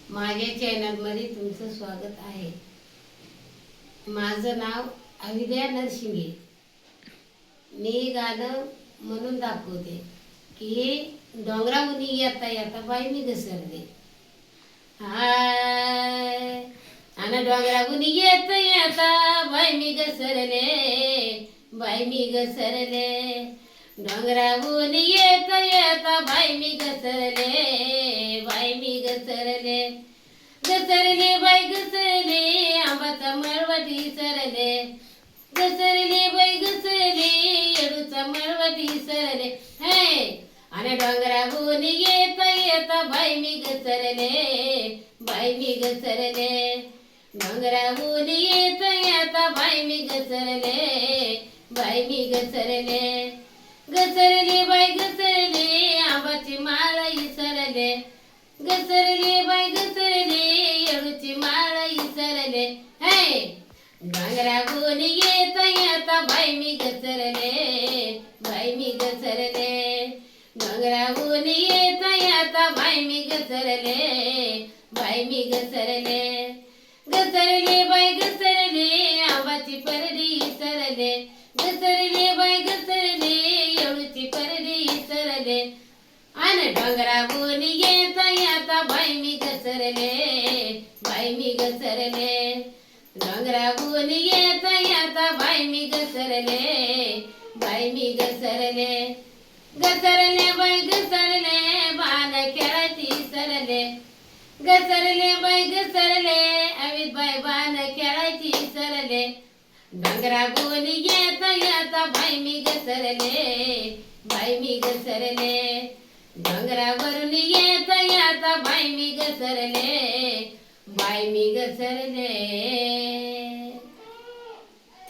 माझ्या चॅनलमध्ये तुमचं स्वागत आहे. माझं नाव अविद्या नरशिंगे. मी गाणं म्हणून दाखवते की डोंगरावरून येता येता बाई मी घसरले. हाय आणि डोंगरावरून येता येता बाई मी घसरले, बाई मी घसरले. डोंगरावरून येता येता बाई मी घसरले, बाई मी घसरले. घसरले बाई घसरले, आंबाचा मळवटी सरले. घसरले बाई घसरले, येडूचा मळवटी सरले. हे आणि डोंगरावरून येता येता बाई मी घसरले, बाई मी घसरले. डोंगरावरून येता येता बाई मी घसरले, बाई मी घसरले. घसरले बाई घसरले, आंबाची माळ इसरले. घसरले बाई घसरले, येडूची माळ इसरले. हे डोंगरावरून येता येता बाई मी घसरले, बाई मी घसरले. डोंगरावरून येता येता बाई मी घसरले, बाई मी घसरले. घसरले बाई घसरले, आंबाची परडी इसरले. घसरले बाई घसरले, येडूची परडी इसरले. आणि डोंगरावरून येता येता बाई मी घसरले, बाई मी घसरले. डोंगरावरून येता येता बाई मी घसरले, बाई मी घसरले. घसरले बाई घसरले, बाण खेळाची सरले. घसरले बाई घसरले, अवित बाई बाण खेळाची सरले. डोंगरावरून येता येता बाई मी घसरले, बाई मी घसरले. डोंगरावरून येता येता बाई मी घसरले, बाई मी घसरले.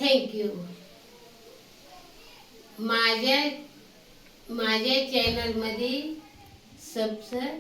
थँक्यू. माझ्या चॅनलमध्ये सबस्क्राईब